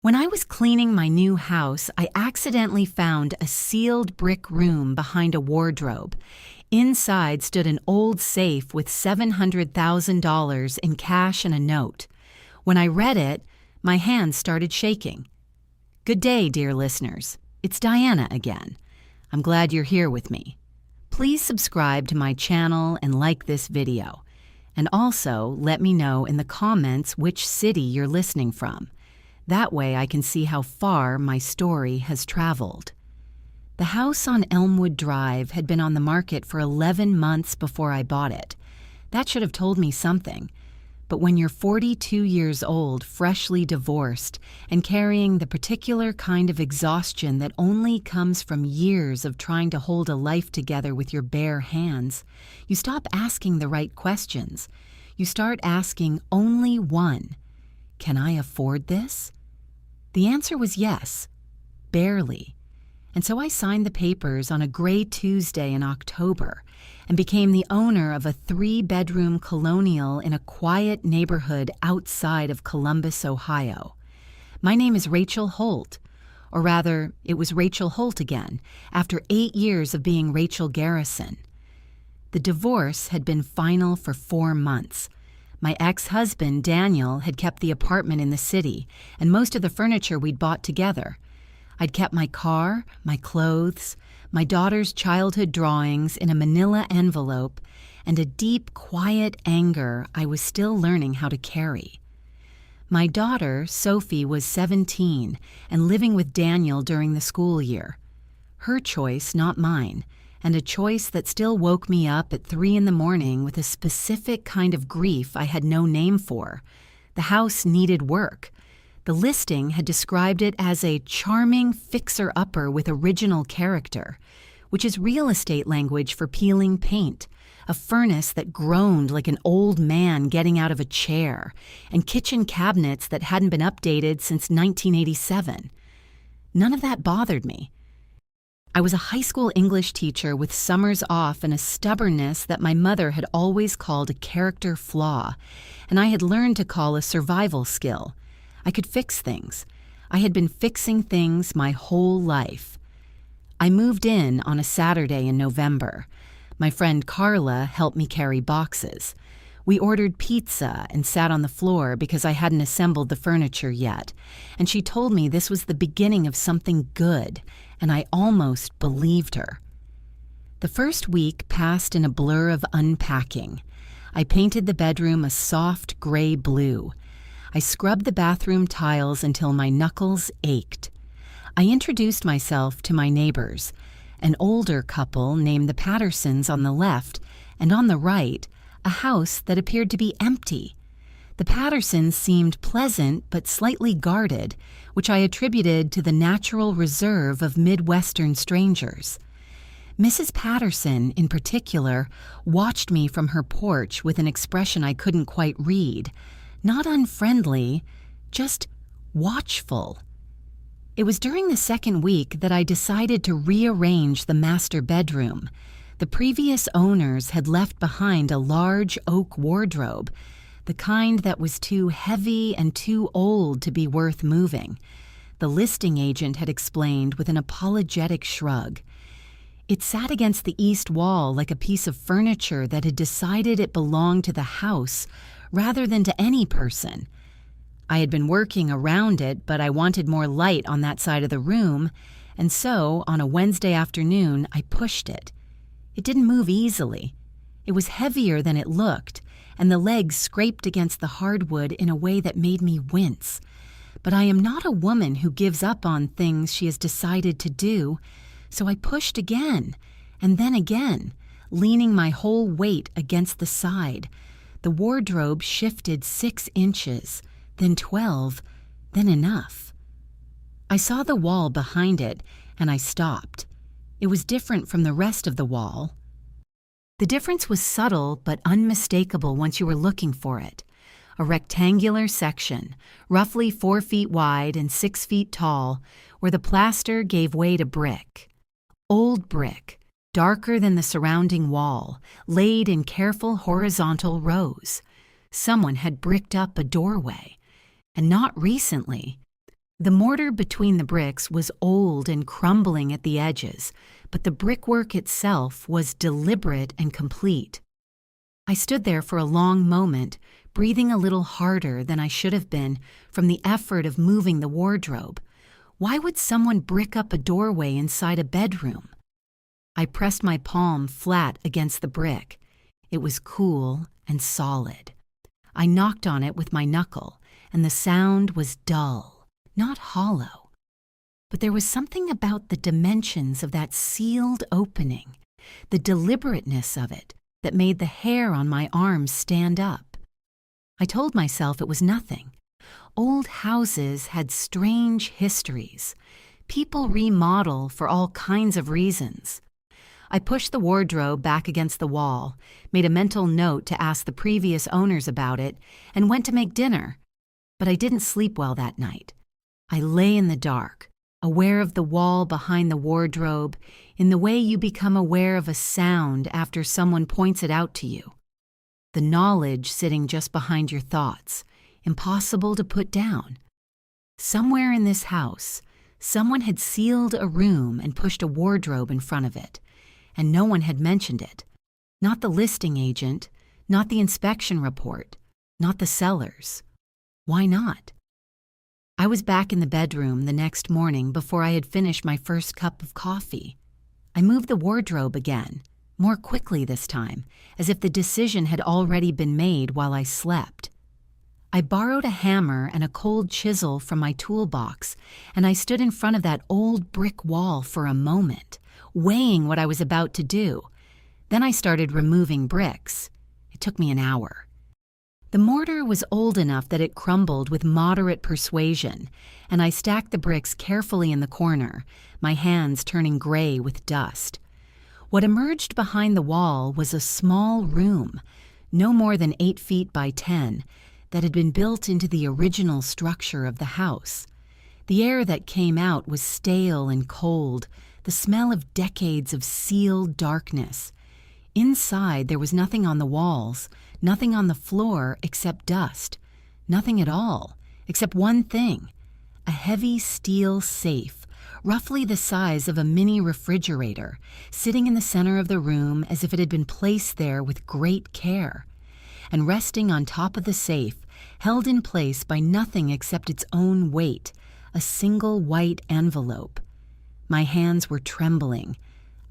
When I was cleaning my new house, I accidentally found a sealed brick room behind a wardrobe. Inside stood an old safe with $700,000 in cash and a note. When I read it, my hands started shaking. Good day, dear listeners. It's Diana again. I'm glad you're here with me. Please subscribe to my channel and like this video. And also, let me know in the comments which city you're listening from. That way I can see how far my story has traveled. The house on Elmwood Drive had been on the market for 11 months before I bought it. That should have told me something. But when you're 42 years old, freshly divorced, and carrying the particular kind of exhaustion that only comes from years of trying to hold a life together with your bare hands, you stop asking the right questions. You start asking only one: can I afford this? The answer was yes, barely. And so I signed the papers on a gray Tuesday in October and became the owner of a 3-bedroom colonial in a quiet neighborhood outside of Columbus, Ohio. My name is Rachel Holt, or rather, it was Rachel Holt again, after 8 years of being Rachel Garrison. The divorce had been final for 4 months. My ex-husband, Daniel, had kept the apartment in the city and most of the furniture we'd bought together. I'd kept my car, my clothes, my daughter's childhood drawings in a manila envelope, and a deep, quiet anger I was still learning how to carry. My daughter, Sophie, was 17 and living with Daniel during the school year. Her choice, not mine. And a choice that still woke me up at 3 a.m. with a specific kind of grief I had no name for. The house needed work. The listing had described it as a charming fixer-upper with original character, which is real estate language for peeling paint, a furnace that groaned like an old man getting out of a chair, and kitchen cabinets that hadn't been updated since 1987. None of that bothered me. I was a high school English teacher with summers off and a stubbornness that my mother had always called a character flaw, and I had learned to call a survival skill. I could fix things. I had been fixing things my whole life. I moved in on a Saturday in November. My friend Carla helped me carry boxes. We ordered pizza and sat on the floor because I hadn't assembled the furniture yet, and she told me this was the beginning of something good, and I almost believed her. The first week passed in a blur of unpacking. I painted the bedroom a soft gray blue. I scrubbed the bathroom tiles until my knuckles ached. I introduced myself to my neighbors, an older couple named the Pattersons on the left, and on the right, a house that appeared to be empty. The Pattersons seemed pleasant but slightly guarded, which I attributed to the natural reserve of Midwestern strangers. Mrs. Patterson, in particular, watched me from her porch with an expression I couldn't quite read. Not unfriendly, just watchful. It was during the second week that I decided to rearrange the master bedroom. The previous owners had left behind a large oak wardrobe, the kind that was too heavy and too old to be worth moving. The listing agent had explained with an apologetic shrug. It sat against the east wall like a piece of furniture that had decided it belonged to the house rather than to any person. I had been working around it, but I wanted more light on that side of the room, and so, on a Wednesday afternoon, I pushed it. It didn't move easily. It was heavier than it looked, and the legs scraped against the hardwood in a way that made me wince. But I am not a woman who gives up on things she has decided to do, so I pushed again, and then again, leaning my whole weight against the side. The wardrobe shifted 6 inches, then 12, then enough. I saw the wall behind it, and I stopped. It was different from the rest of the wall. The difference was subtle but unmistakable once you were looking for it. A rectangular section, roughly 4 feet wide and 6 feet tall, where the plaster gave way to brick. Old brick, darker than the surrounding wall, laid in careful horizontal rows. Someone had bricked up a doorway. And not recently. The mortar between the bricks was old and crumbling at the edges, but the brickwork itself was deliberate and complete. I stood there for a long moment, breathing a little harder than I should have been from the effort of moving the wardrobe. Why would someone brick up a doorway inside a bedroom? I pressed my palm flat against the brick. It was cool and solid. I knocked on it with my knuckle, and the sound was dull, not hollow. But there was something about the dimensions of that sealed opening, the deliberateness of it, that made the hair on my arms stand up. I told myself it was nothing. Old houses had strange histories. People remodel for all kinds of reasons. I pushed the wardrobe back against the wall, made a mental note to ask the previous owners about it, and went to make dinner. But I didn't sleep well that night. I lay in the dark, aware of the wall behind the wardrobe, in the way you become aware of a sound after someone points it out to you. The knowledge sitting just behind your thoughts, impossible to put down. Somewhere in this house, someone had sealed a room and pushed a wardrobe in front of it, and no one had mentioned it. Not the listing agent, not the inspection report, not the sellers. Why not? I was back in the bedroom the next morning before I had finished my first cup of coffee. I moved the wardrobe again, more quickly this time, as if the decision had already been made while I slept. I borrowed a hammer and a cold chisel from my toolbox, and I stood in front of that old brick wall for a moment, weighing what I was about to do. Then I started removing bricks. It took me an hour. The mortar was old enough that it crumbled with moderate persuasion, and I stacked the bricks carefully in the corner, my hands turning gray with dust. What emerged behind the wall was a small room, no more than 8 feet by 10, that had been built into the original structure of the house. The air that came out was stale and cold, the smell of decades of sealed darkness. Inside, there was nothing on the walls, nothing on the floor except dust, nothing at all, except one thing, a heavy steel safe, roughly the size of a mini refrigerator, sitting in the center of the room as if it had been placed there with great care. And resting on top of the safe, held in place by nothing except its own weight, a single white envelope. My hands were trembling.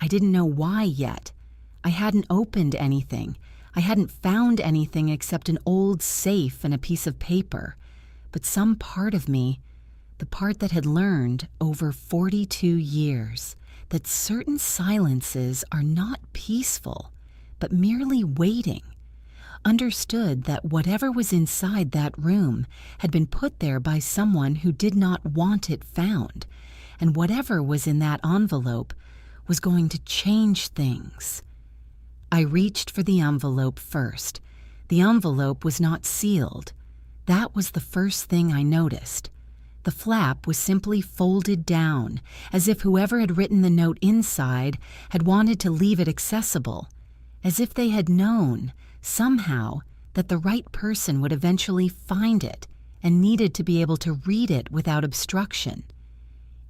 I didn't know why yet. I hadn't opened anything. I hadn't found anything except an old safe and a piece of paper. But some part of me, the part that had learned over 42 years, that certain silences are not peaceful, but merely waiting, understood that whatever was inside that room had been put there by someone who did not want it found, and whatever was in that envelope was going to change things. I reached for the envelope first. The envelope was not sealed. That was the first thing I noticed. The flap was simply folded down, as if whoever had written the note inside had wanted to leave it accessible, as if they had known, somehow, that the right person would eventually find it and needed to be able to read it without obstruction.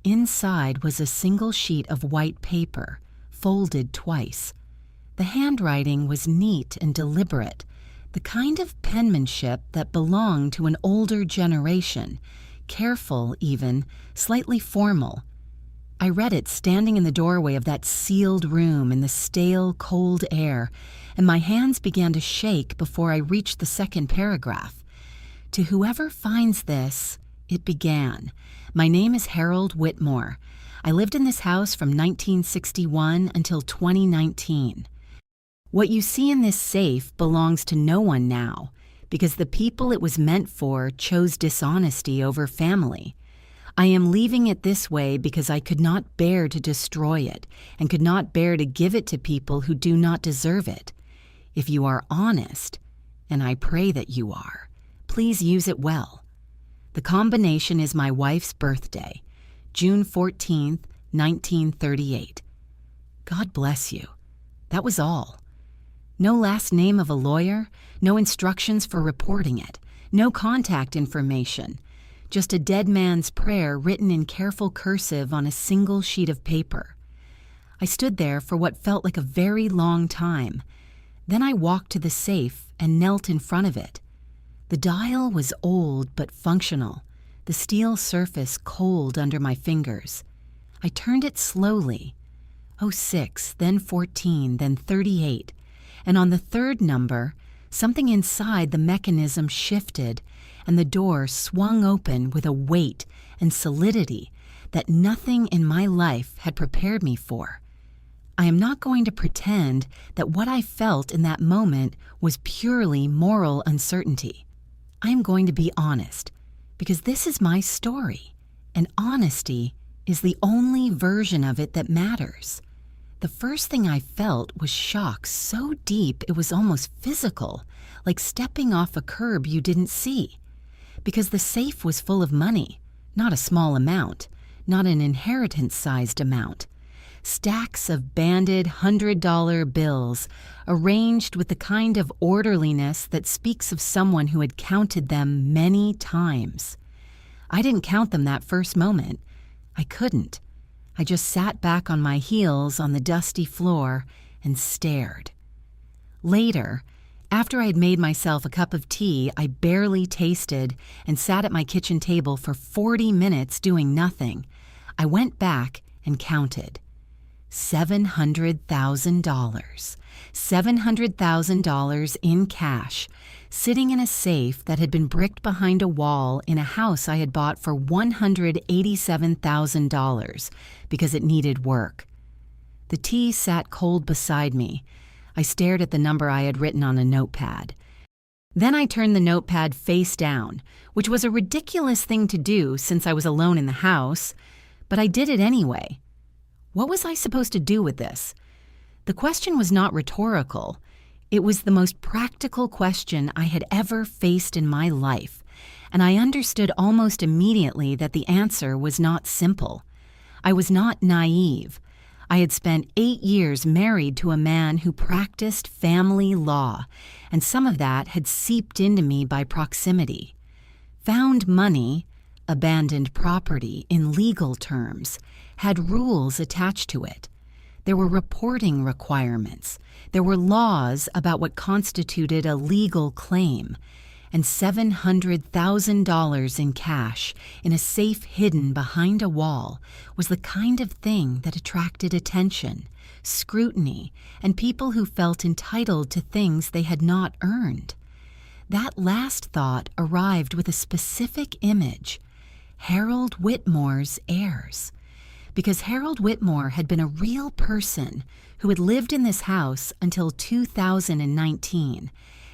Inside was a single sheet of white paper, folded twice. The handwriting was neat and deliberate, the kind of penmanship that belonged to an older generation, careful even, slightly formal. I read it standing in the doorway of that sealed room in the stale, cold air, and my hands began to shake before I reached the second paragraph. To whoever finds this, it began. My name is Harold Whitmore. I lived in this house from 1961 until 2019. What you see in this safe belongs to no one now, because the people it was meant for chose dishonesty over family. I am leaving it this way because I could not bear to destroy it and could not bear to give it to people who do not deserve it. If you are honest, and I pray that you are, please use it well. The combination is my wife's birthday, June 14th, 1938. God bless you. That was all. No last name of a lawyer, no instructions for reporting it, no contact information. just a dead man's prayer written in careful cursive on a single sheet of paper. I stood there for what felt like a very long time. Then I walked to the safe and knelt in front of it. The dial was old but functional, the steel surface cold under my fingers. I turned it slowly. 06, then 14, then 38, and on the third number, something inside the mechanism shifted and the door swung open with a weight and solidity that nothing in my life had prepared me for. I am not going to pretend that what I felt in that moment was purely moral uncertainty. I am going to be honest, because this is my story, and honesty is the only version of it that matters. The first thing I felt was shock so deep it was almost physical, like stepping off a curb you didn't see. Because the safe was full of money, not a small amount, not an inheritance-sized amount. Stacks of banded $100 bills, arranged with the kind of orderliness that speaks of someone who had counted them many times. I didn't count them that first moment. I couldn't. I just sat back on my heels on the dusty floor and stared. Later, after I had made myself a cup of tea I barely tasted and sat at my kitchen table for 40 minutes doing nothing, I went back and counted. $700,000. $700,000 in cash, sitting in a safe that had been bricked behind a wall in a house I had bought for $187,000 because it needed work. The tea sat cold beside me. I stared at the number I had written on a notepad. Then I turned the notepad face down, which was a ridiculous thing to do since I was alone in the house, but I did it anyway. What was I supposed to do with this? The question was not rhetorical. It was the most practical question I had ever faced in my life, and I understood almost immediately that the answer was not simple. I was not naive. I had spent 8 years married to a man who practiced family law, and some of that had seeped into me by proximity. Found money, abandoned property in legal terms, had rules attached to it. There were reporting requirements. There were laws about what constituted a legal claim. And $700,000 in cash in a safe hidden behind a wall was the kind of thing that attracted attention, scrutiny, and people who felt entitled to things they had not earned. That last thought arrived with a specific image: Harold Whitmore's heirs. Because Harold Whitmore had been a real person who had lived in this house until 2019,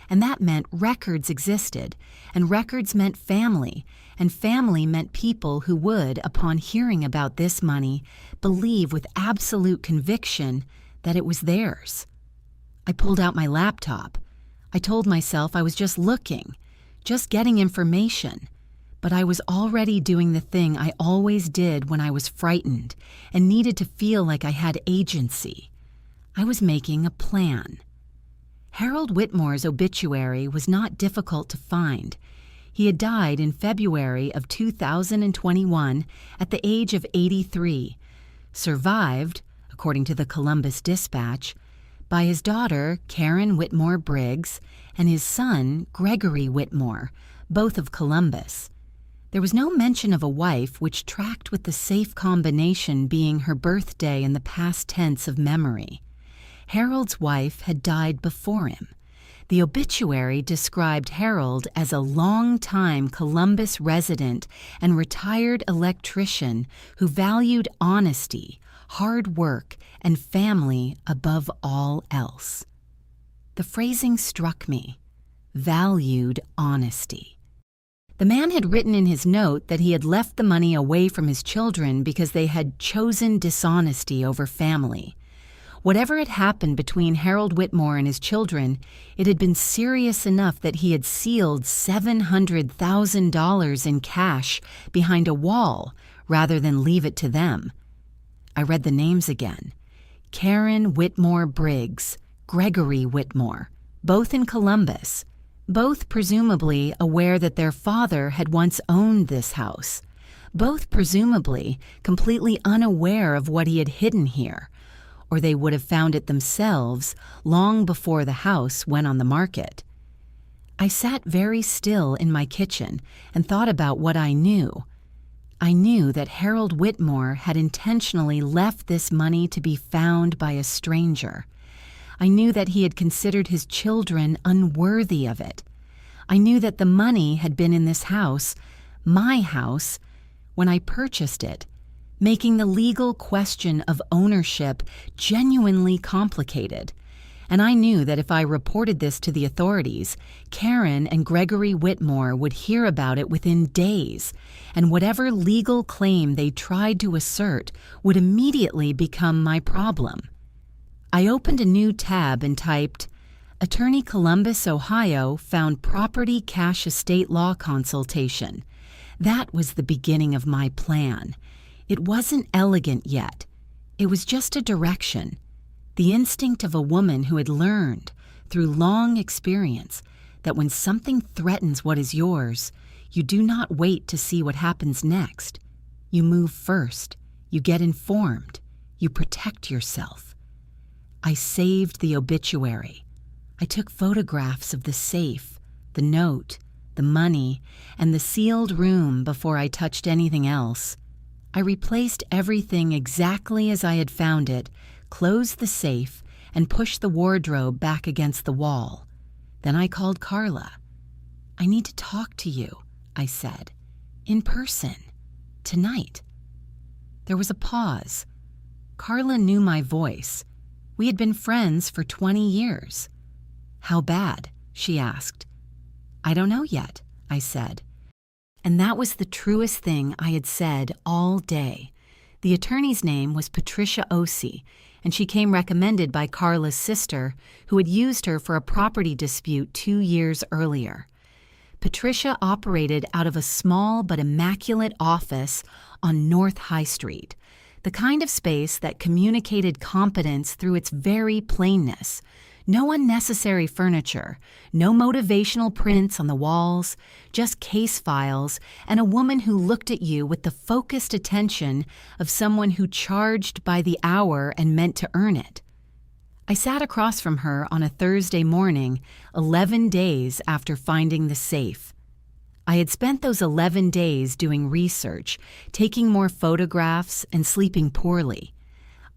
and that meant records existed, and records meant family, and family meant people who would, upon hearing about this money, believe with absolute conviction that it was theirs. I pulled out my laptop. I told myself I was just looking, just getting information. But I was already doing the thing I always did when I was frightened and needed to feel like I had agency. I was making a plan. Harold Whitmore's obituary was not difficult to find. He had died in February of 2021 at the age of 83, survived, according to the Columbus Dispatch, by his daughter Karen Whitmore Briggs and his son Gregory Whitmore, both of Columbus. There was no mention of a wife, which tracked with the safe combination being her birthday in the past tense of memory. Harold's wife had died before him. The obituary described Harold as a long-time Columbus resident and retired electrician who valued honesty, hard work, and family above all else. The phrasing struck me: valued honesty. The man had written in his note that he had left the money away from his children because they had chosen dishonesty over family. Whatever had happened between Harold Whitmore and his children, it had been serious enough that he had sealed $700,000 in cash behind a wall rather than leave it to them. I read the names again: Karen Whitmore Briggs, Gregory Whitmore, both in Columbus, both presumably aware that their father had once owned this house, both presumably completely unaware of what he had hidden here, or they would have found it themselves long before the house went on the market. I sat very still in my kitchen and thought about what I knew. I knew that Harold Whitmore had intentionally left this money to be found by a stranger. I knew that he had considered his children unworthy of it. I knew that the money had been in this house, my house, when I purchased it, making the legal question of ownership genuinely complicated. And I knew that if I reported this to the authorities, Karen and Gregory Whitmore would hear about it within days, and whatever legal claim they tried to assert would immediately become my problem. I opened a new tab and typed, Attorney Columbus, Ohio, found property cash estate law consultation. That was the beginning of my plan. It wasn't elegant yet. It was just a direction. The instinct of a woman who had learned, through long experience, that when something threatens what is yours, you do not wait to see what happens next. You move first. You get informed. You protect yourself. I saved the obituary. I took photographs of the safe, the note, the money, and the sealed room before I touched anything else. I replaced everything exactly as I had found it, closed the safe, and pushed the wardrobe back against the wall. Then I called Carla. I need to talk to you, I said. In person. Tonight. There was a pause. Carla knew my voice. We had been friends for 20 years. How bad? She asked. I don't know yet, I said. And that was the truest thing I had said all day. The attorney's name was Patricia Ossie, and she came recommended by Carla's sister, who had used her for a property dispute 2 years earlier. Patricia operated out of a small but immaculate office on North High Street, the kind of space that communicated competence through its very plainness. No unnecessary furniture, no motivational prints on the walls, just case files and a woman who looked at you with the focused attention of someone who charged by the hour and meant to earn it. I sat across from her on a Thursday morning, 11 days after finding the safe. I had spent those 11 days doing research, taking more photographs, and sleeping poorly.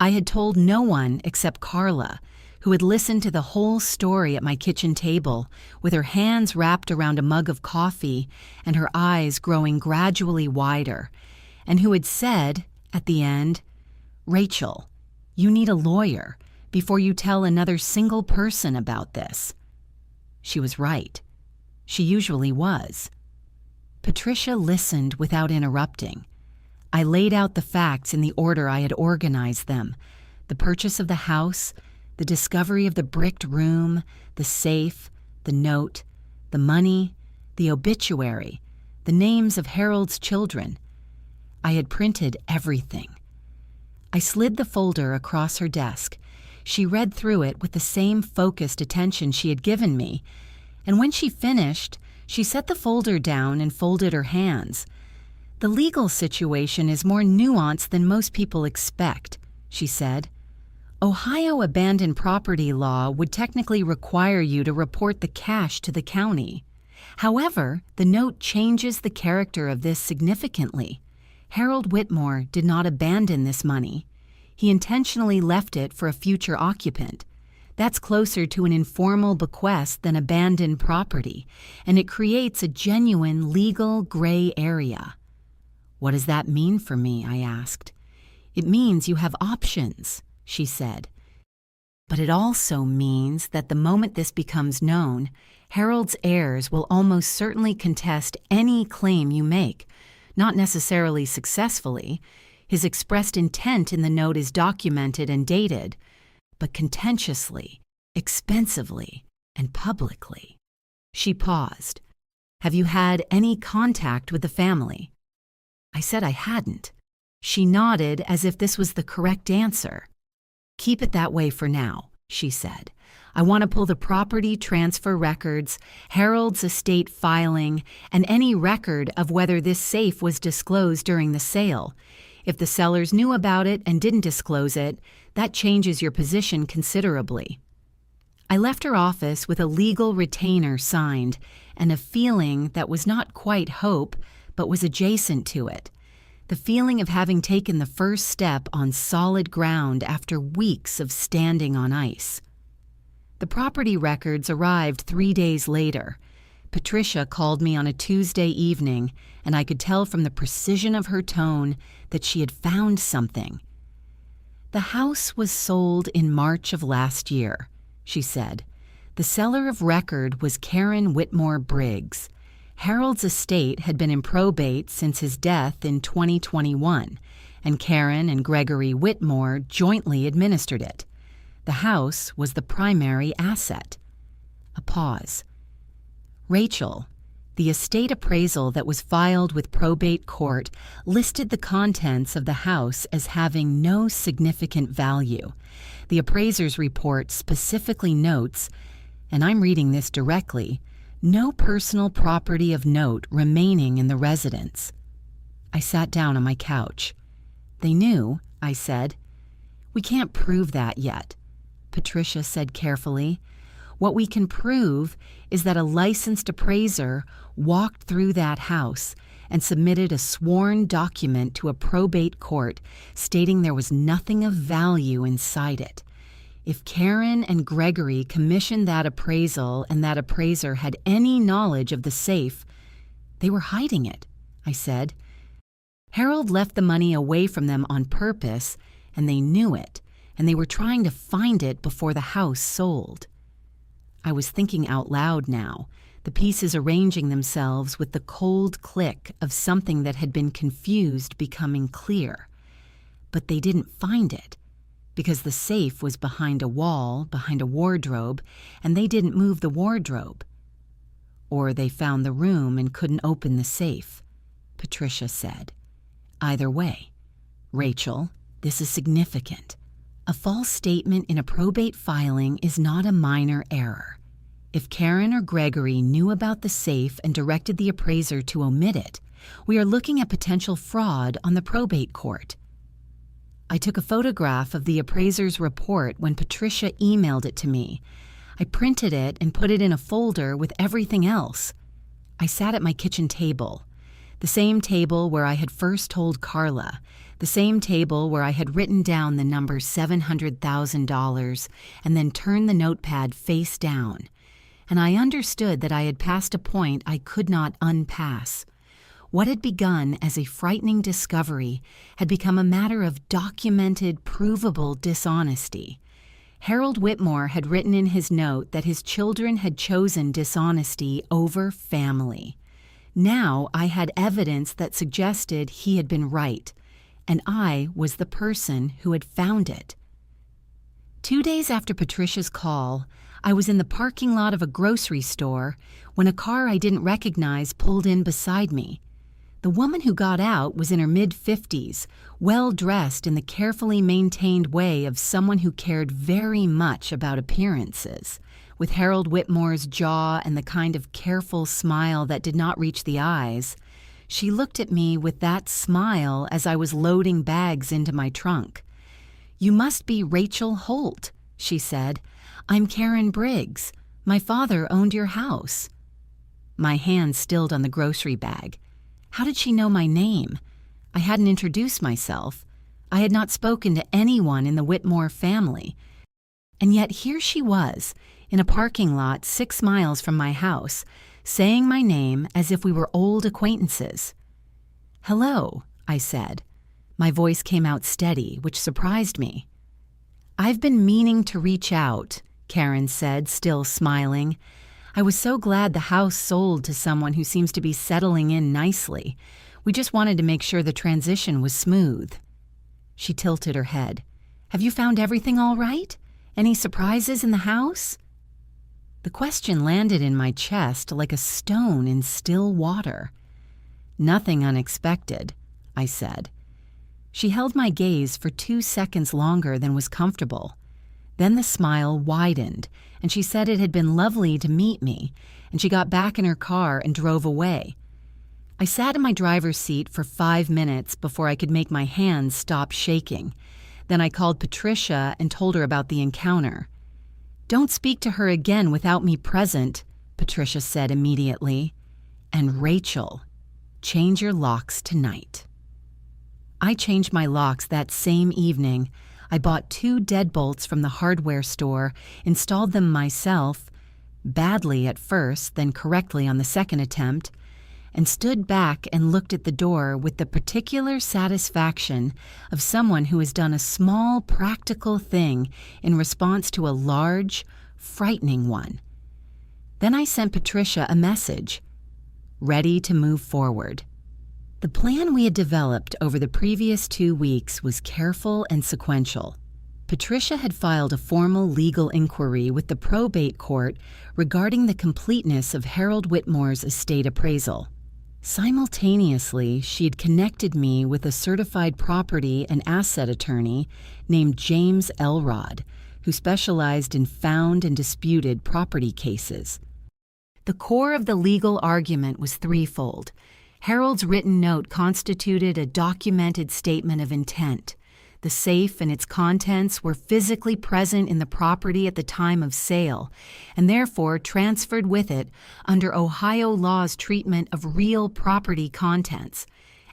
I had told no one except Carla, who had listened to the whole story at my kitchen table, with her hands wrapped around a mug of coffee and her eyes growing gradually wider, and who had said, at the end, Rachel, you need a lawyer before you tell another single person about this. She was right. She usually was. Patricia listened without interrupting. I laid out the facts in the order I had organized them: the purchase of the house, the discovery of the bricked room, the safe, the note, the money, the obituary, the names of Harold's children. I had printed everything. I slid the folder across her desk. She read through it with the same focused attention she had given me, and when she finished, she set the folder down and folded her hands. The legal situation is more nuanced than most people expect, she said. Ohio abandoned property law would technically require you to report the cash to the county. However, the note changes the character of this significantly. Harold Whitmore did not abandon this money. He intentionally left it for a future occupant. That's closer to an informal bequest than abandoned property, and it creates a genuine legal gray area. What does that mean for me? I asked. It means you have options, she said. But it also means that the moment this becomes known, Harold's heirs will almost certainly contest any claim you make, not necessarily successfully. His expressed intent in the note is documented and dated, but contentiously, expensively, and publicly. She paused. Have you had any contact with the family? I said I hadn't. She nodded as if this was the correct answer. Keep it that way for now, she said. I want to pull the property transfer records, Harold's estate filing, and any record of whether this safe was disclosed during the sale. If the sellers knew about it and didn't disclose it, that changes your position considerably." I left her office with a legal retainer signed and a feeling that was not quite hope, but was adjacent to it. The feeling of having taken the first step on solid ground after weeks of standing on ice. The property records arrived 3 days later. Patricia called me on a Tuesday evening, and I could tell from the precision of her tone that she had found something. "The house was sold in March of last year," she said. "The seller of record was Karen Whitmore Briggs. Harold's estate had been in probate since his death in 2021, and Karen and Gregory Whitmore jointly administered it. The house was the primary asset." A pause. "Rachel, the estate appraisal that was filed with probate court listed the contents of the house as having no significant value. The appraiser's report specifically notes, and I'm reading this directly, no personal property of note remaining in the residence." I sat down on my couch. "They knew," I said. "We can't prove that yet," Patricia said carefully. "What we can prove is that a licensed appraiser walked through that house and submitted a sworn document to a probate court stating there was nothing of value inside it. If Karen and Gregory commissioned that appraisal and that appraiser had any knowledge of the safe, they were hiding it," I said. "Harold left the money away from them on purpose, and they knew it, and they were trying to find it before the house sold." I was thinking out loud now, the pieces arranging themselves with the cold click of something that had been confused becoming clear. But they didn't find it, because the safe was behind a wall, behind a wardrobe, and they didn't move the wardrobe. "Or they found the room and couldn't open the safe," Patricia said. "Either way, Rachel, this is significant. A false statement in a probate filing is not a minor error. If Karen or Gregory knew about the safe and directed the appraiser to omit it, we are looking at potential fraud on the probate court." I took a photograph of the appraiser's report when Patricia emailed it to me. I printed it and put it in a folder with everything else. I sat at my kitchen table, the same table where I had first told Carla, the same table where I had written down the number $700,000 and then turned the notepad face down. And I understood that I had passed a point I could not unpass. What had begun as a frightening discovery had become a matter of documented, provable dishonesty. Harold Whitmore had written in his note that his children had chosen dishonesty over family. Now I had evidence that suggested he had been right, and I was the person who had found it. 2 days after Patricia's call, I was in the parking lot of a grocery store when a car I didn't recognize pulled in beside me. The woman who got out was in her mid-50s, well-dressed in the carefully maintained way of someone who cared very much about appearances, with Harold Whitmore's jaw and the kind of careful smile that did not reach the eyes. She looked at me with that smile as I was loading bags into my trunk. "You must be Rachel Holt," she said. "I'm Karen Briggs. My father owned your house." My hand stilled on the grocery bag. How did she know my name? I hadn't introduced myself. I had not spoken to anyone in the Whitmore family. And yet here she was, in a parking lot 6 miles from my house, saying my name as if we were old acquaintances. "Hello," I said. My voice came out steady, which surprised me. "I've been meaning to reach out," Karen said, still smiling. "I was so glad the house sold to someone who seems to be settling in nicely. We just wanted to make sure the transition was smooth." She tilted her head. "Have you found everything all right? Any surprises in the house?" The question landed in my chest like a stone in still water. "Nothing unexpected," I said. She held my gaze for 2 seconds longer than was comfortable. Then the smile widened, and she said it had been lovely to meet me, and she got back in her car and drove away. I sat in my driver's seat for 5 minutes before I could make my hands stop shaking. Then I called Patricia and told her about the encounter. "Don't speak to her again without me present," Patricia said immediately. "And Rachel, change your locks tonight." I changed my locks that same evening. I bought 2 deadbolts from the hardware store, installed them myself, badly at first, then correctly on the second attempt, and stood back and looked at the door with the particular satisfaction of someone who has done a small, practical thing in response to a large, frightening one. Then I sent Patricia a message, ready to move forward. The plan we had developed over the previous 2 weeks was careful and sequential. Patricia had filed a formal legal inquiry with the probate court regarding the completeness of Harold Whitmore's estate appraisal. Simultaneously, she had connected me with a certified property and asset attorney named James Elrod, who specialized in found and disputed property cases. The core of the legal argument was threefold. Harold's written note constituted a documented statement of intent. The safe and its contents were physically present in the property at the time of sale, and therefore transferred with it under Ohio law's treatment of real property contents.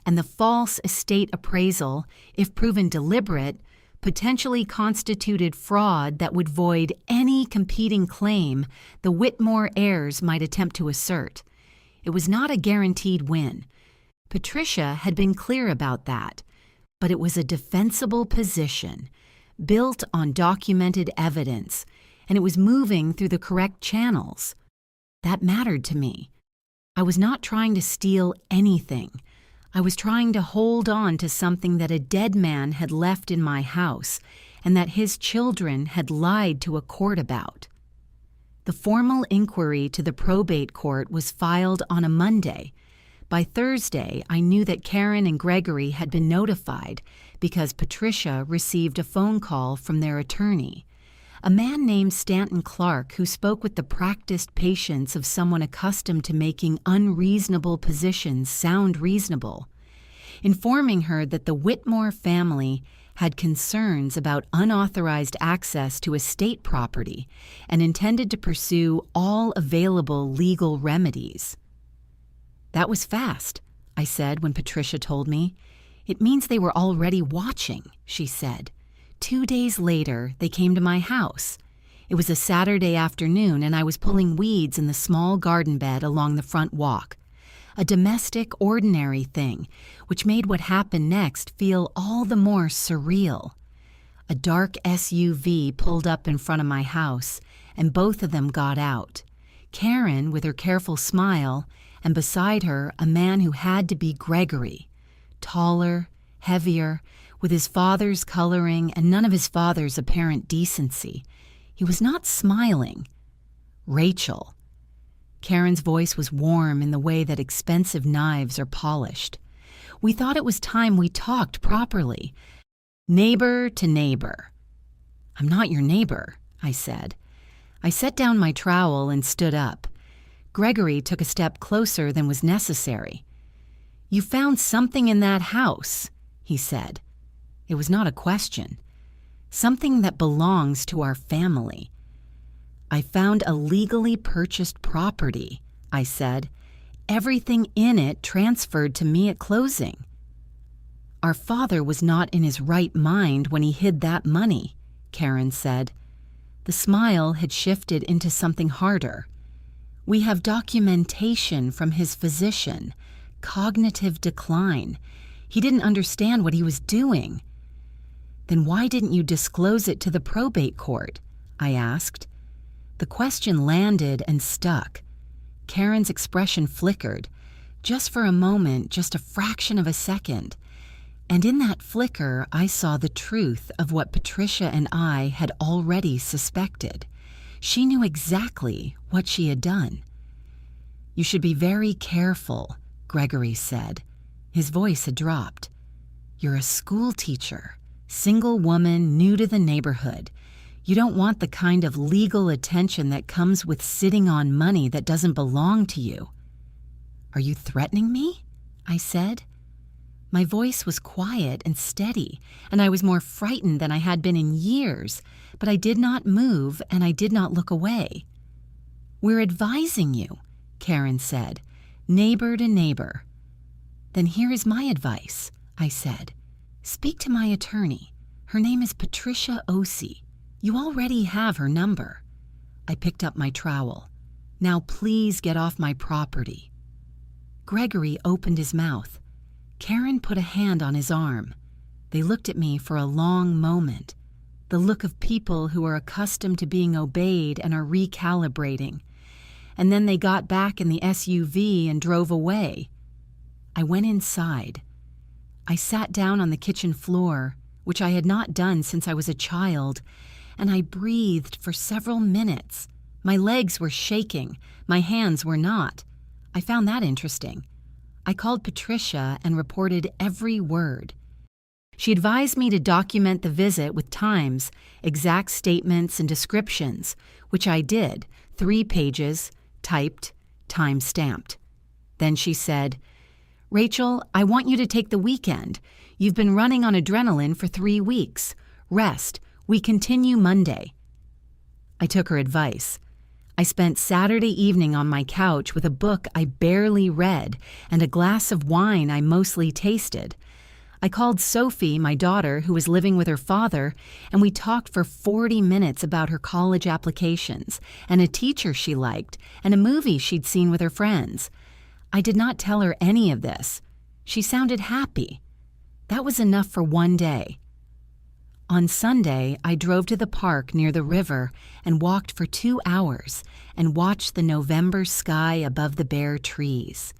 And the false estate appraisal, if proven deliberate, potentially constituted fraud that would void any competing claim the Whitmore heirs might attempt to assert. It was not a guaranteed win. Patricia had been clear about that. But it was a defensible position, built on documented evidence, and it was moving through the correct channels. That mattered to me. I was not trying to steal anything. I was trying to hold on to something that a dead man had left in my house and that his children had lied to a court about. The formal inquiry to the probate court was filed on a Monday. By Thursday, I knew that Karen and Gregory had been notified because Patricia received a phone call from their attorney, a man named Stanton Clark who spoke with the practiced patience of someone accustomed to making unreasonable positions sound reasonable, informing her that the Whitmore family had concerns about unauthorized access to estate property and intended to pursue all available legal remedies. "That was fast," I said when Patricia told me. "It means they were already watching," she said. 2 days later, they came to my house. It was a Saturday afternoon, and I was pulling weeds in the small garden bed along the front walk. A domestic, ordinary thing, which made what happened next feel all the more surreal. A dark SUV pulled up in front of my house, and both of them got out. Karen, with her careful smile, and beside her a man who had to be Gregory, taller, heavier, with his father's coloring and none of his father's apparent decency. He was not smiling. Rachel. Karen's voice was warm in the way that expensive knives are polished. "We thought it was time we talked properly. Neighbor to neighbor." "I'm not your neighbor," I said. I set down my trowel and stood up. Gregory took a step closer than was necessary. "You found something in that house," he said. It was not a question. "Something that belongs to our family." "I found a legally purchased property," I said. "Everything in it transferred to me at closing." "Our father was not in his right mind when he hid that money," Karen said. The smile had shifted into something harder. "We have documentation from his physician. Cognitive decline. He didn't understand what he was doing." "Then why didn't you disclose it to the probate court?" I asked. The question landed and stuck. Karen's expression flickered, just for a moment, just a fraction of a second. And in that flicker, I saw the truth of what Patricia and I had already suspected. She knew exactly what she had done. "You should be very careful," Gregory said. His voice had dropped. "You're a school teacher, single woman new to the neighborhood. You don't want the kind of legal attention that comes with sitting on money that doesn't belong to you." "Are you threatening me?" I said. My voice was quiet and steady, and I was more frightened than I had been in years, but I did not move and I did not look away. "We're advising you," Karen said, "neighbor to neighbor." "Then here is my advice," I said. "Speak to my attorney. Her name is Patricia Osei. You already have her number." I picked up my trowel. "Now please get off my property." Gregory opened his mouth. Karen put a hand on his arm. They looked at me for a long moment, the look of people who are accustomed to being obeyed and are recalibrating. And then they got back in the SUV and drove away. I went inside. I sat down on the kitchen floor, which I had not done since I was a child, and I breathed for several minutes. My legs were shaking, my hands were not. I found that interesting. I called Patricia and reported every word. She advised me to document the visit with times, exact statements, and descriptions, which I did, 3 pages, typed, time-stamped. Then she said, "Rachel, I want you to take the weekend. You've been running on adrenaline for 3 weeks. Rest. We continue Monday." I took her advice. I spent Saturday evening on my couch with a book I barely read and a glass of wine I mostly tasted. I called Sophie, my daughter, who was living with her father, and we talked for 40 minutes about her college applications and a teacher she liked and a movie she'd seen with her friends. I did not tell her any of this. She sounded happy. That was enough for one day. On Sunday, I drove to the park near the river and walked for 2 hours and watched the November sky above the bare trees.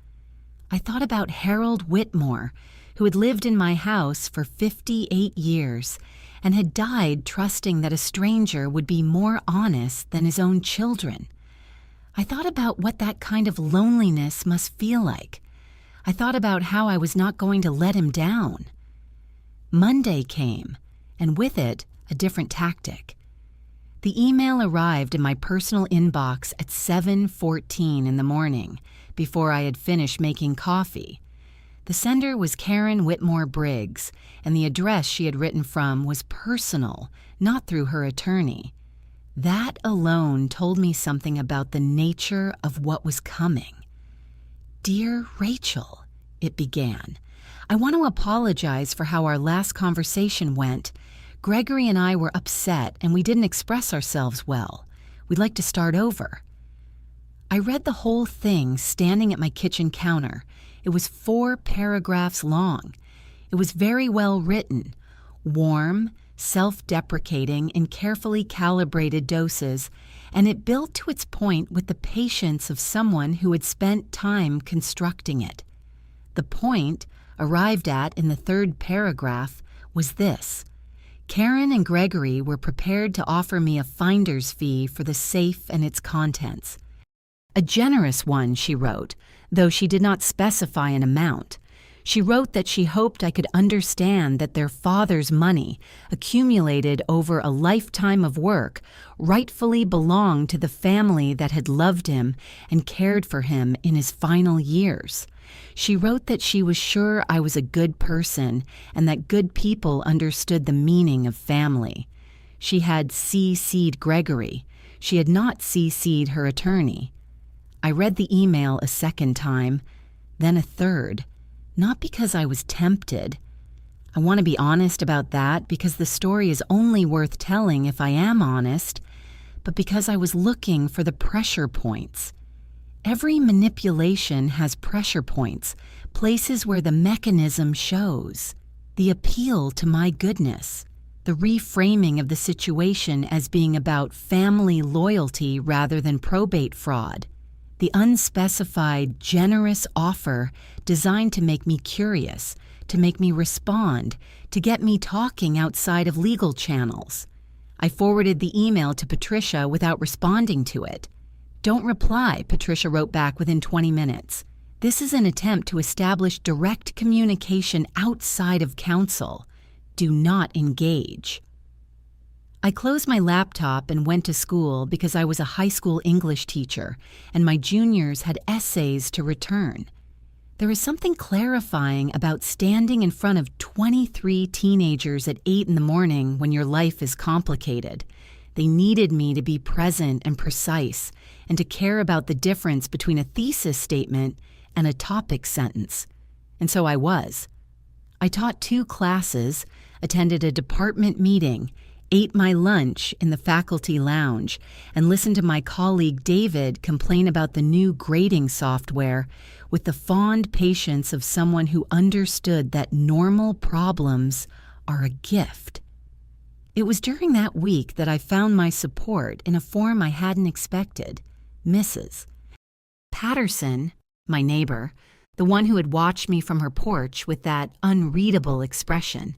I thought about Harold Whitmore, who had lived in my house for 58 years and had died trusting that a stranger would be more honest than his own children. I thought about what that kind of loneliness must feel like. I thought about how I was not going to let him down. Monday came, and with it, a different tactic. The email arrived in my personal inbox at 7:14 in the morning, before I had finished making coffee. The sender was Karen Whitmore Briggs, and the address she had written from was personal, not through her attorney. That alone told me something about the nature of what was coming. "Dear Rachel," it began, "I want to apologize for how our last conversation went. Gregory and I were upset and we didn't express ourselves well. We'd like to start over." I read the whole thing standing at my kitchen counter. It was 4 paragraphs long. It was very well written, warm, self-deprecating, in carefully calibrated doses, and it built to its point with the patience of someone who had spent time constructing it. The point, arrived at in the 3rd paragraph, was this: Karen and Gregory were prepared to offer me a finder's fee for the safe and its contents. A generous one, she wrote, though she did not specify an amount. She wrote that she hoped I could understand that their father's money, accumulated over a lifetime of work, rightfully belonged to the family that had loved him and cared for him in his final years. She wrote that she was sure I was a good person and that good people understood the meaning of family. She had CC'd Gregory. She had not CC'd her attorney. I read the email a second time, then a third. Not because I was tempted. I want to be honest about that because the story is only worth telling if I am honest, but because I was looking for the pressure points. Every manipulation has pressure points, places where the mechanism shows. The appeal to my goodness, the reframing of the situation as being about family loyalty rather than probate fraud. The unspecified, generous offer designed to make me curious, to make me respond, to get me talking outside of legal channels. I forwarded the email to Patricia without responding to it. "Don't reply," Patricia wrote back within 20 minutes. "This is an attempt to establish direct communication outside of counsel. Do not engage." I closed my laptop and went to school because I was a high school English teacher and my juniors had essays to return. There is something clarifying about standing in front of 23 teenagers at 8 in the morning when your life is complicated. They needed me to be present and precise and to care about the difference between a thesis statement and a topic sentence. And so I was. I taught 2 classes, attended a department meeting, ate my lunch in the faculty lounge, and listened to my colleague David complain about the new grading software with the fond patience of someone who understood that normal problems are a gift. It was during that week that I found my support in a form I hadn't expected. Mrs. Patterson, my neighbor, the one who had watched me from her porch with that unreadable expression,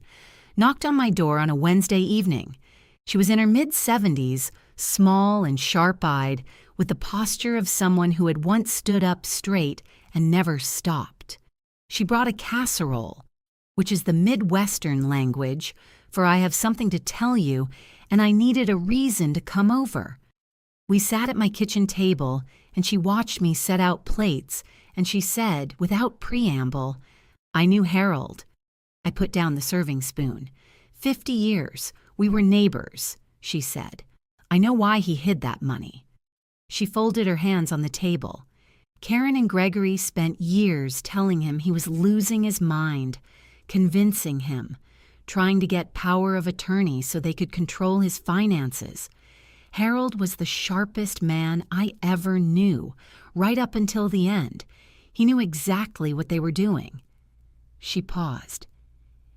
knocked on my door on a Wednesday evening. She was in her mid-70s, small and sharp-eyed, with the posture of someone who had once stood up straight and never stopped. She brought a casserole, which is the Midwestern language, for I have something to tell you, and I needed a reason to come over. We sat at my kitchen table, and she watched me set out plates, and she said, without preamble, "I knew Harold." I put down the serving spoon. 50 years. We were neighbors, she said. I know why he hid that money. She folded her hands on the table. Karen and Gregory spent years telling him he was losing his mind, convincing him, trying to get power of attorney so they could control his finances. Harold was the sharpest man I ever knew, right up until the end. He knew exactly what they were doing. She paused.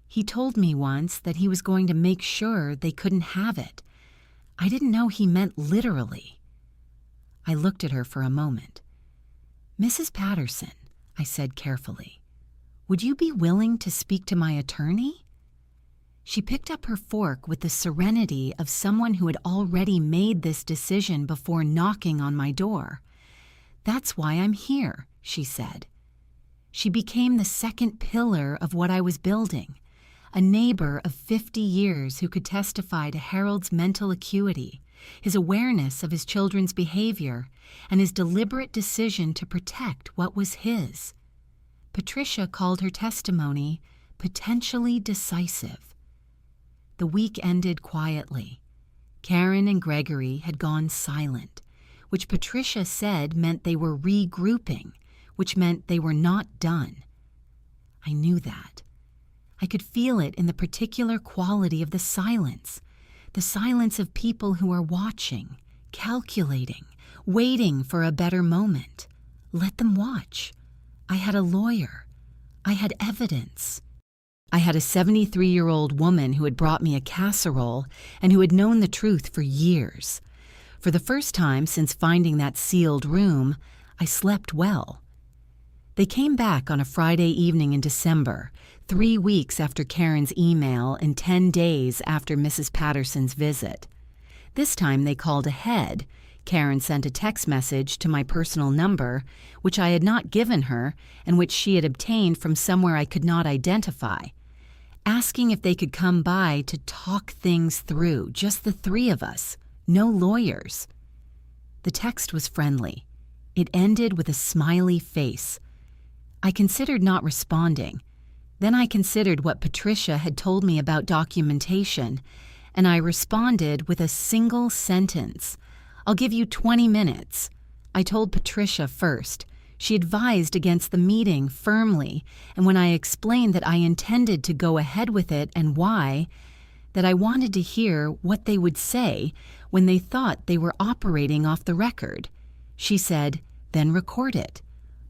He told me once that he was going to make sure they couldn't have it. I didn't know he meant literally. I looked at her for a moment. "Mrs. Patterson," I said carefully, "would you be willing to speak to my attorney?" She picked up her fork with the serenity of someone who had already made this decision before knocking on my door. "That's why I'm here," she said. She became the second pillar of what I was building. A neighbor of 50 years who could testify to Harold's mental acuity, his awareness of his children's behavior, and his deliberate decision to protect what was his. Patricia called her testimony potentially decisive. The week ended quietly. Karen and Gregory had gone silent, which Patricia said meant they were regrouping, which meant they were not done. I knew that. I could feel it in the particular quality of the silence of people who are watching, calculating, waiting for a better moment. Let them watch. I had a lawyer. I had evidence. I had a 73-year-old woman who had brought me a casserole and who had known the truth for years. For the first time since finding that sealed room, I slept well. They came back on a Friday evening in December, 3 weeks after Karen's email and 10 days after Mrs. Patterson's visit. This time they called ahead. Karen sent a text message to my personal number, which I had not given her and which she had obtained from somewhere I could not identify, asking if they could come by to talk things through, just the 3 of us, no lawyers. The text was friendly. It ended with a smiley face. I considered not responding. Then I considered what Patricia had told me about documentation, and I responded with a single sentence. "I'll give you 20 minutes. I told Patricia first. She advised against the meeting firmly, and when I explained that I intended to go ahead with it and why, that I wanted to hear what they would say when they thought they were operating off the record, she said, "Then record it.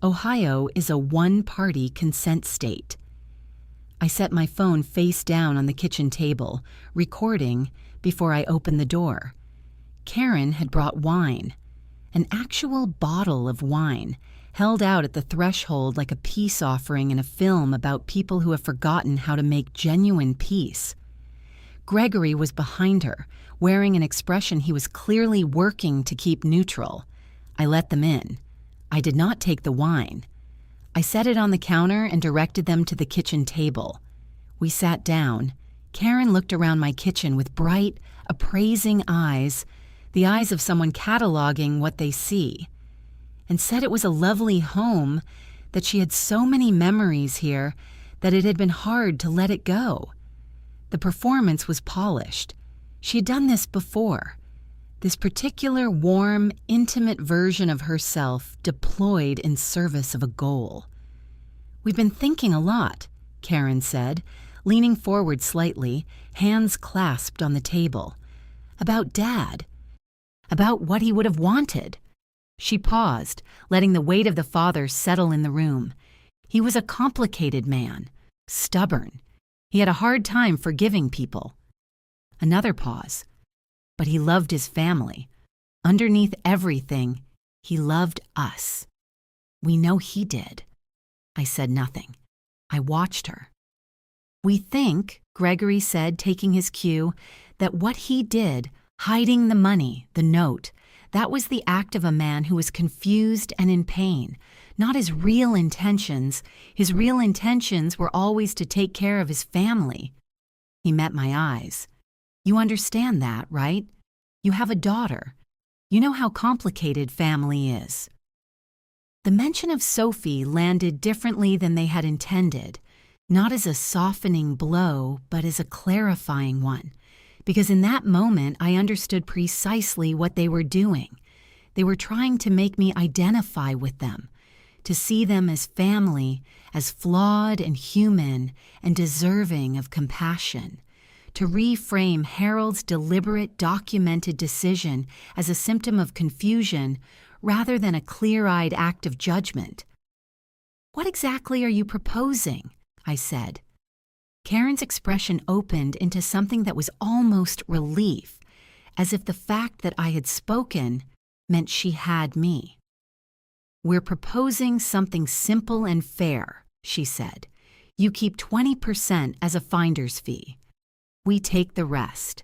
Ohio is a one-party consent state." I set my phone face down on the kitchen table, recording, before I opened the door. Karen had brought wine, an actual bottle of wine, held out at the threshold like a peace offering in a film about people who have forgotten how to make genuine peace. Gregory was behind her, wearing an expression he was clearly working to keep neutral. I let them in. I did not take the wine. I set it on the counter and directed them to the kitchen table. We sat down, Karen looked around my kitchen with bright, appraising eyes, the eyes of someone cataloging what they see, and said it was a lovely home, that she had so many memories here that it had been hard to let it go. The performance was polished. She had done this before. This particular warm, intimate version of herself deployed in service of a goal. "We've been thinking a lot," Karen said, leaning forward slightly, hands clasped on the table. "About Dad. About what he would have wanted." She paused, letting the weight of the father settle in the room. He was a complicated man, stubborn. He had a hard time forgiving people. Another pause. But he loved his family. Underneath everything, he loved us. We know he did. I said nothing. I watched her. "We think," Gregory said, taking his cue, "that what he did, hiding the money, the note, that was the act of a man who was confused and in pain, not his real intentions. His real intentions were always to take care of his family." He met my eyes. "You understand that, right? You have a daughter. You know how complicated family is." The mention of Sophie landed differently than they had intended, not as a softening blow, but as a clarifying one, because in that moment I understood precisely what they were doing. They were trying to make me identify with them, to see them as family, as flawed and human and deserving of compassion, to reframe Harold's deliberate, documented decision as a symptom of confusion rather than a clear-eyed act of judgment. "What exactly are you proposing?" I said. Karen's expression opened into something that was almost relief, as if the fact that I had spoken meant she had me. "We're proposing something simple and fair," she said. "You keep 20% as a finder's fee. We take the rest,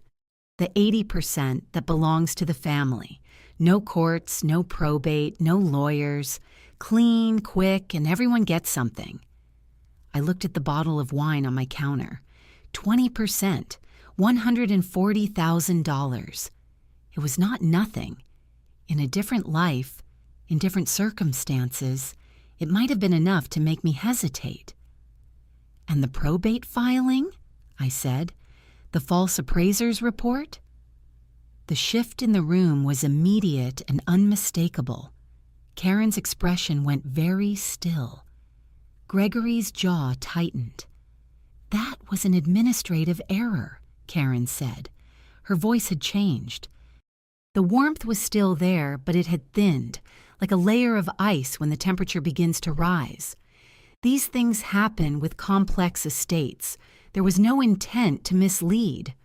the 80% that belongs to the family. No courts, no probate, no lawyers. Clean, quick, and everyone gets something." I looked at the bottle of wine on my counter. 20%, $140,000. It was not nothing. In a different life, in different circumstances, it might have been enough to make me hesitate. "And the probate filing?" I said. "The false appraiser's report?" The shift in the room was immediate and unmistakable. Karen's expression went very still. Gregory's jaw tightened. "That was an administrative error," Karen said. Her voice had changed. The warmth was still there, but it had thinned, like a layer of ice when the temperature begins to rise. These things happen with complex estates. There was no intent to mislead.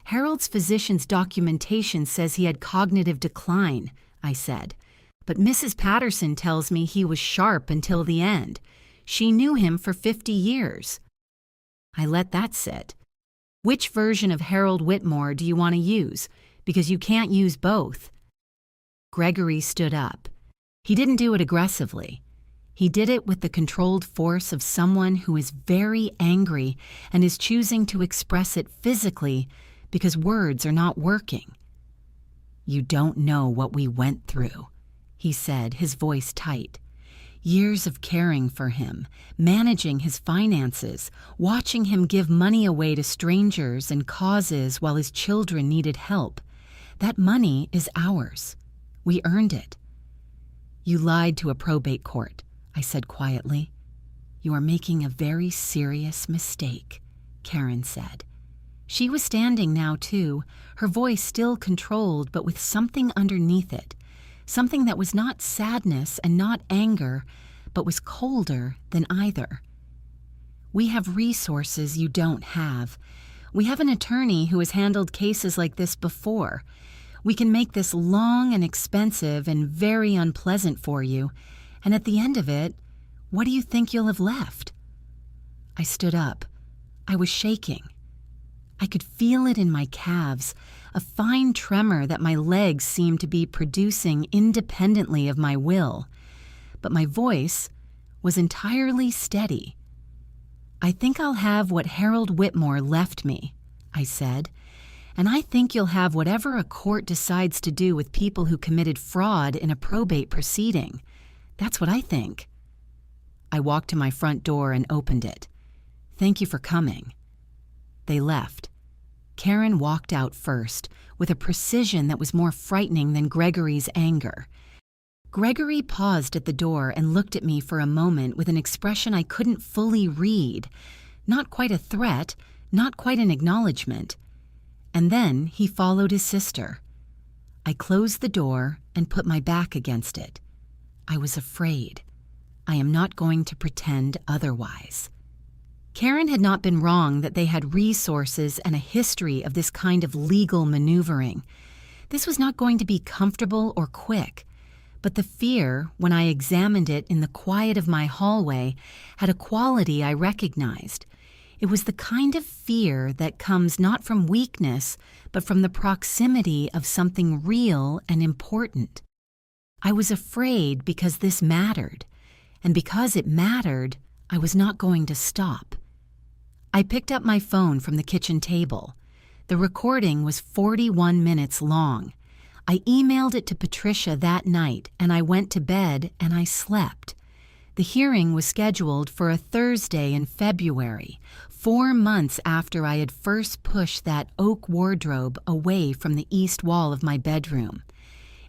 "Harold's physician's documentation says he had cognitive decline," I said. "But Mrs. Patterson tells me he was sharp until the end. She knew him for 50 years. I let that sit. "Which version of Harold Whitmore do you want to use? Because you can't use both." Gregory stood up. He didn't do it aggressively. He did it with the controlled force of someone who is very angry and is choosing to express it physically because words are not working. "You don't know what we went through," he said, his voice tight. "Years of caring for him, managing his finances, watching him give money away to strangers and causes while his children needed help. That money is ours. We earned it." "You lied to a probate court," I said quietly. "You are making a very serious mistake," Karen said. She was standing now, too, her voice still controlled but with something underneath it, something that was not sadness and not anger, but was colder than either. "We have resources you don't have. We have an attorney who has handled cases like this before. We can make this long and expensive and very unpleasant for you, and at the end of it, what do you think you'll have left?" I stood up. I was shaking. I could feel it in my calves, a fine tremor that my legs seemed to be producing independently of my will. But my voice was entirely steady. "I think I'll have what Harold Whitmore left me," I said, "and I think you'll have whatever a court decides to do with people who committed fraud in a probate proceeding. That's what I think." I walked to my front door and opened it. "Thank you for coming." They left. Karen walked out first, with a precision that was more frightening than Gregory's anger. Gregory paused at the door and looked at me for a moment with an expression I couldn't fully read. Not quite a threat, not quite an acknowledgement. And then he followed his sister. I closed the door and put my back against it. I was afraid. I am not going to pretend otherwise. Karen had not been wrong that they had resources and a history of this kind of legal maneuvering. This was not going to be comfortable or quick. But the fear, when I examined it in the quiet of my hallway, had a quality I recognized. It was the kind of fear that comes not from weakness, but from the proximity of something real and important. I was afraid because this mattered, and because it mattered, I was not going to stop. I picked up my phone from the kitchen table. The recording was 41 minutes long. I emailed it to Patricia that night, and I went to bed and I slept. The hearing was scheduled for a Thursday in February, 4 months after I had first pushed that oak wardrobe away from the east wall of my bedroom.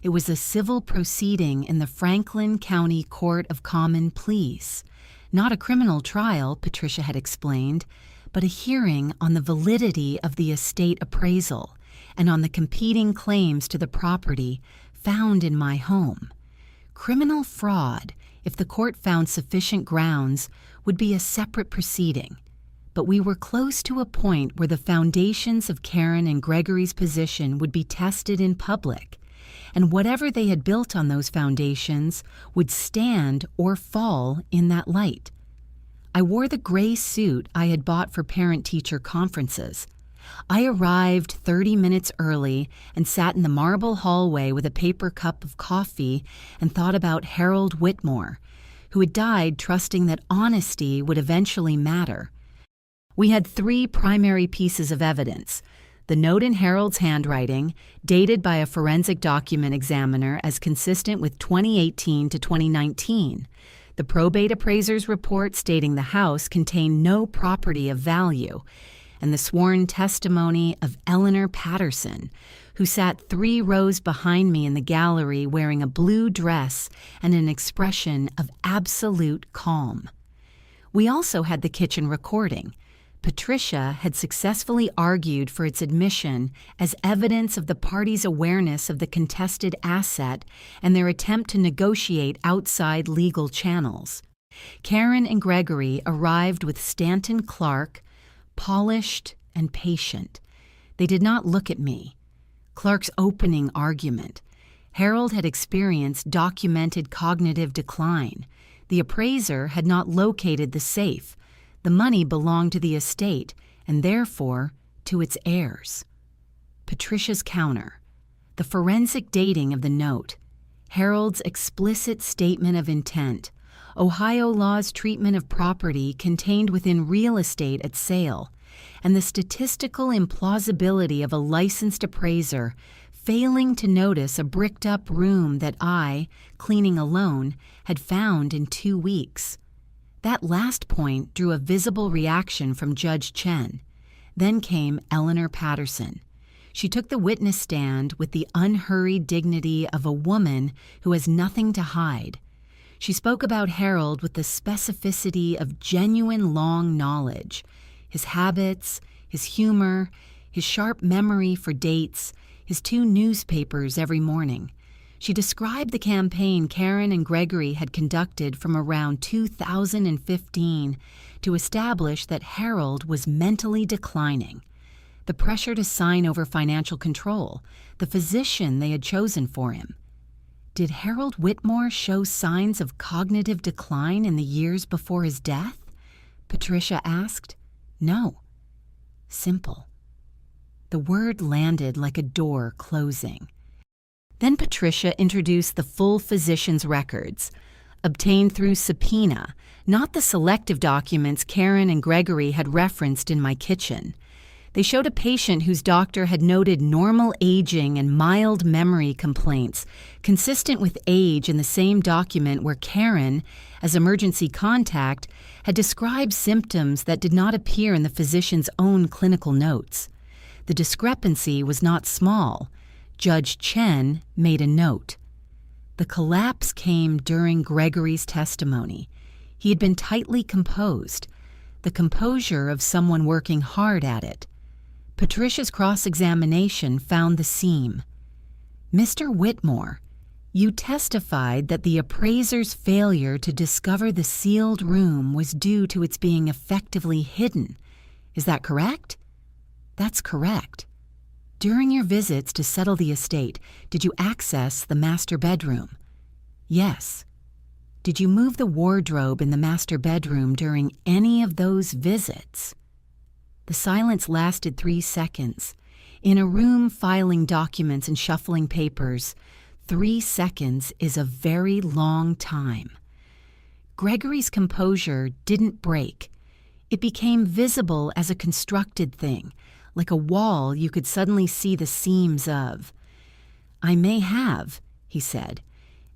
It was a civil proceeding in the Franklin County Court of Common Pleas. Not a criminal trial, Patricia had explained, but a hearing on the validity of the estate appraisal and on the competing claims to the property found in my home. Criminal fraud, if the court found sufficient grounds, would be a separate proceeding. But we were close to a point where the foundations of Karen and Gregory's position would be tested in public, and whatever they had built on those foundations would stand or fall in that light. I wore the gray suit I had bought for parent-teacher conferences. I arrived 30 minutes early and sat in the marble hallway with a paper cup of coffee and thought about Harold Whitmore, who had died trusting that honesty would eventually matter. We had 3 primary pieces of evidence: the note in Harold's handwriting, dated by a forensic document examiner as consistent with 2018 to 2019, the probate appraiser's report stating the house contained no property of value, and the sworn testimony of Eleanor Patterson, who sat 3 rows behind me in the gallery wearing a blue dress and an expression of absolute calm. We also had the kitchen recording. Patricia had successfully argued for its admission as evidence of the parties' awareness of the contested asset and their attempt to negotiate outside legal channels. Karen and Gregory arrived with Stanton Clark, polished and patient. They did not look at me. Clark's opening argument. Harold had experienced documented cognitive decline. The appraiser had not located the safe. The money belonged to the estate, and therefore to its heirs. Patricia's counter. The forensic dating of the note. Harold's explicit statement of intent. Ohio law's treatment of property contained within real estate at sale, and the statistical implausibility of a licensed appraiser failing to notice a bricked-up room that I, cleaning alone, had found in 2 weeks. That last point drew a visible reaction from Judge Chen. Then came Eleanor Patterson. She took the witness stand with the unhurried dignity of a woman who has nothing to hide. She spoke about Harold with the specificity of genuine long knowledge, his habits, his humor, his sharp memory for dates, his 2 newspapers every morning. She described the campaign Karen and Gregory had conducted from around 2015 to establish that Harold was mentally declining. The pressure to sign over financial control, the physician they had chosen for him. Did Harold Whitmore show signs of cognitive decline in the years before his death? Patricia asked. No. Simple. The word landed like a door closing. Then Patricia introduced the full physician's records. obtained through subpoena, not the selective documents Karen and Gregory had referenced in my kitchen. They showed a patient whose doctor had noted normal aging and mild memory complaints, consistent with age in the same document where Karen, as emergency contact, had described symptoms that did not appear in the physician's own clinical notes. The discrepancy was not small. Judge Chen made a note. The collapse came during Gregory's testimony. He had been tightly composed, the composure of someone working hard at it. Patricia's cross-examination found the seam. Mr. Whitmore, you testified that the appraiser's failure to discover the sealed room was due to its being effectively hidden. Is that correct? That's correct. During your visits to settle the estate, did you access the master bedroom? Yes. Did you move the wardrobe in the master bedroom during any of those visits? The silence lasted 3 seconds. In a room filing documents and shuffling papers, 3 seconds is a very long time. Gregory's composure didn't break. It became visible as a constructed thing, like a wall you could suddenly see the seams of. I may have, he said,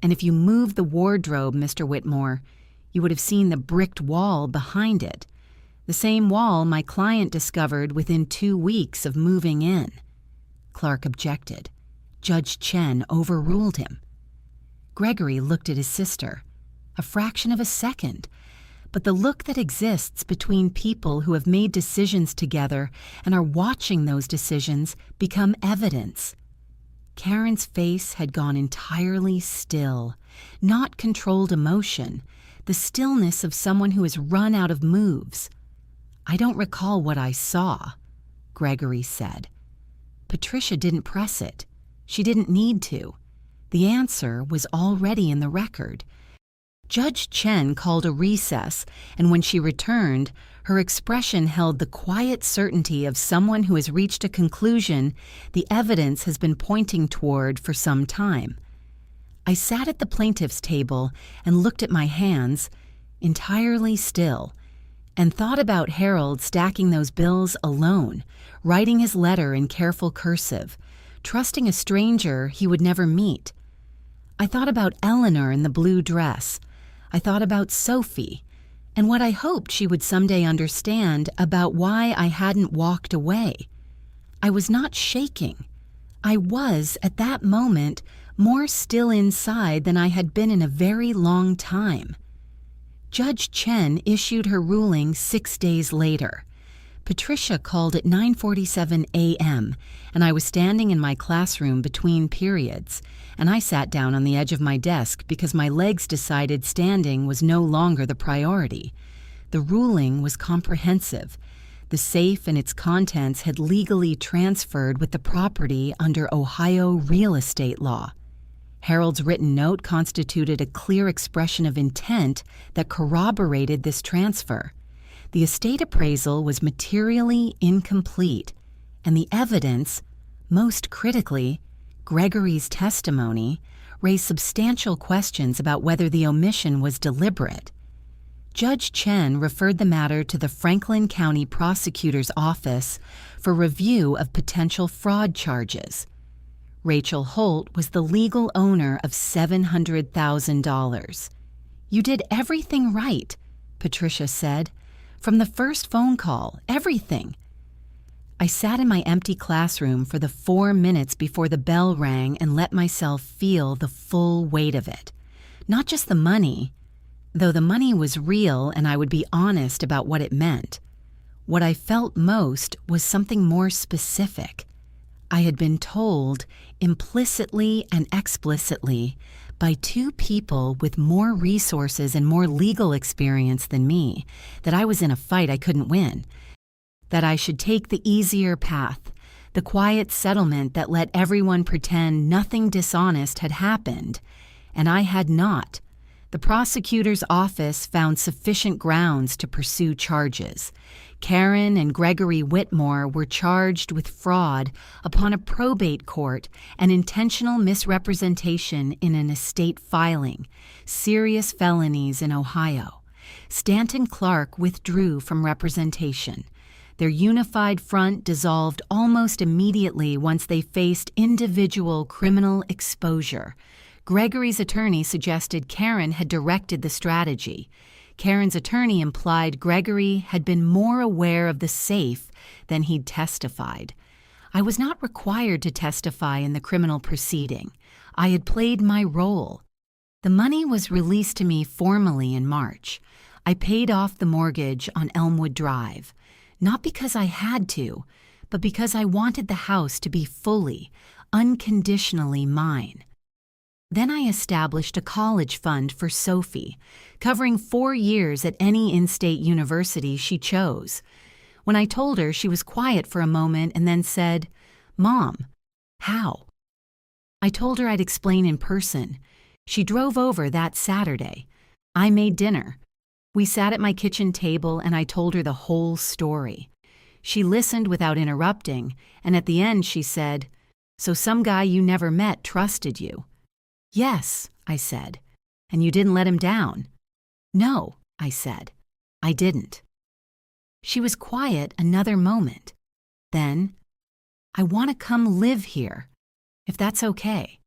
and if you moved the wardrobe, Mr. Whitmore, you would have seen the bricked wall behind it. The same wall my client discovered within 2 weeks of moving in. Clark objected. Judge Chen overruled him. Gregory looked at his sister. A fraction of a second. But the look that exists between people who have made decisions together and are watching those decisions become evidence. Karen's face had gone entirely still, not controlled emotion, the stillness of someone who has run out of moves. I don't recall what I saw, Gregory said. Patricia didn't press it. She didn't need to. The answer was already in the record. Judge Chen called a recess, and when she returned, her expression held the quiet certainty of someone who has reached a conclusion the evidence has been pointing toward for some time. I sat at the plaintiff's table and looked at my hands, entirely still, and thought about Harold stacking those bills alone, writing his letter in careful cursive, trusting a stranger he would never meet. I thought about Eleanor in the blue dress. I thought about Sophie, and what I hoped she would someday understand about why I hadn't walked away. I was not shaking. I was, at that moment, more still inside than I had been in a very long time. Judge Chen issued her ruling 6 days later. Patricia called at 9:47 a.m., and I was standing in my classroom between periods, and I sat down on the edge of my desk because my legs decided standing was no longer the priority. The ruling was comprehensive. The safe and its contents had legally transferred with the property under Ohio real estate law. Harold's written note constituted a clear expression of intent that corroborated this transfer. The estate appraisal was materially incomplete, and the evidence, most critically, Gregory's testimony, raised substantial questions about whether the omission was deliberate. Judge Chen referred the matter to the Franklin County Prosecutor's Office for review of potential fraud charges. Rachel Holt was the legal owner of $700,000. You did everything right, Patricia said. From the first phone call, everything. I sat in my empty classroom for the 4 minutes before the bell rang and let myself feel the full weight of it. Not just the money, though the money was real and I would be honest about what it meant. What I felt most was something more specific. I had been told, implicitly and explicitly, by 2 people with more resources and more legal experience than me, that I was in a fight I couldn't win, that I should take the easier path, the quiet settlement that let everyone pretend nothing dishonest had happened, and I had not, The prosecutor's office found sufficient grounds to pursue charges. Karen and Gregory Whitmore were charged with fraud upon a probate court and intentional misrepresentation in an estate filing, serious felonies in Ohio. Stanton Clark withdrew from representation. Their unified front dissolved almost immediately once they faced individual criminal exposure. Gregory's attorney suggested Karen had directed the strategy. Karen's attorney implied Gregory had been more aware of the safe than he'd testified. I was not required to testify in the criminal proceeding. I had played my role. The money was released to me formally in March. I paid off the mortgage on Elmwood Drive, not because I had to, but because I wanted the house to be fully, unconditionally mine. Then I established a college fund for Sophie, covering 4 years at any in-state university she chose. When I told her, she was quiet for a moment and then said, "Mom, how?" I told her I'd explain in person. She drove over that Saturday. I made dinner. We sat at my kitchen table and I told her the whole story. She listened without interrupting, and at the end she said, "So some guy you never met trusted you?" "Yes," I said. "And you didn't let him down?" "No," I said. "I didn't." She was quiet another moment. Then, "I want to come live here, if that's okay."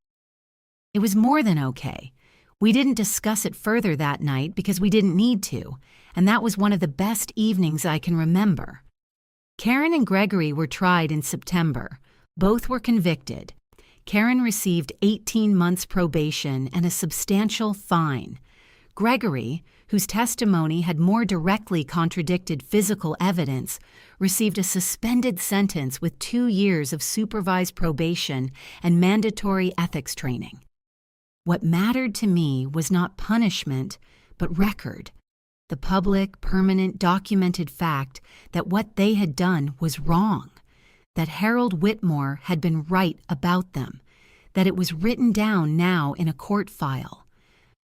It was more than okay. We didn't discuss it further that night because we didn't need to, and that was one of the best evenings I can remember. Karen and Gregory were tried in September. Both were convicted. Karen received 18 months probation and a substantial fine. Gregory, whose testimony had more directly contradicted physical evidence, received a suspended sentence with 2 years of supervised probation and mandatory ethics training. What mattered to me was not punishment, but record, the public, permanent, documented fact that what they had done was wrong, that Harold Whitmore had been right about them, that it was written down now in a court file.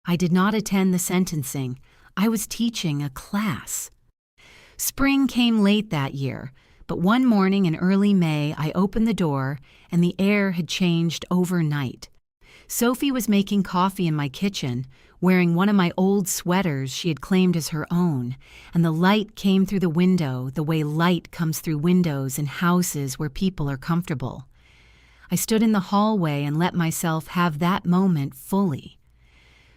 I did not attend the sentencing. I was teaching a class. Spring came late that year, but one morning in early May I opened the door and the air had changed overnight. Sophie was making coffee in my kitchen, wearing one of my old sweaters she had claimed as her own, and the light came through the window the way light comes through windows in houses where people are comfortable. I stood in the hallway and let myself have that moment fully.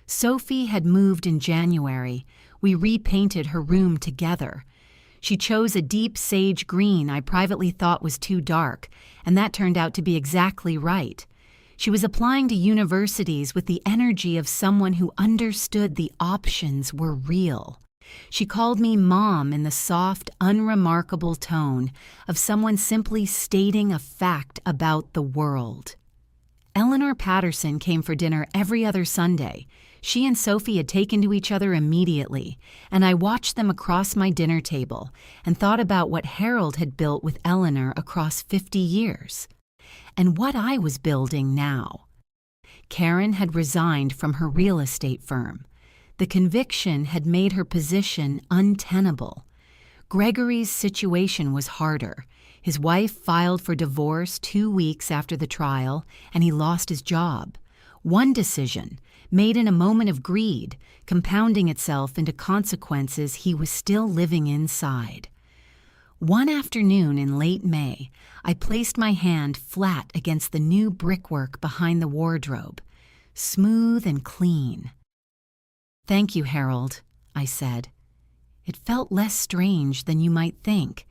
Sophie had moved in January. We repainted her room together. She chose a deep sage green I privately thought was too dark, and that turned out to be exactly right. She was applying to universities with the energy of someone who understood the options were real. She called me Mom in the soft, unremarkable tone of someone simply stating a fact about the world. Eleanor Patterson came for dinner every other Sunday. She and Sophie had taken to each other immediately, and I watched them across my dinner table and thought about what Harold had built with Eleanor across 50 years. And what I was building now. Karen had resigned from her real estate firm. The conviction had made her position untenable. Gregory's situation was harder. His wife filed for divorce 2 weeks after the trial, and he lost his job. One decision, made in a moment of greed, compounding itself into consequences he was still living inside. One afternoon in late May, I placed my hand flat against the new brickwork behind the wardrobe, smooth and clean. "Thank you, Harold," I said. It felt less strange than you might think.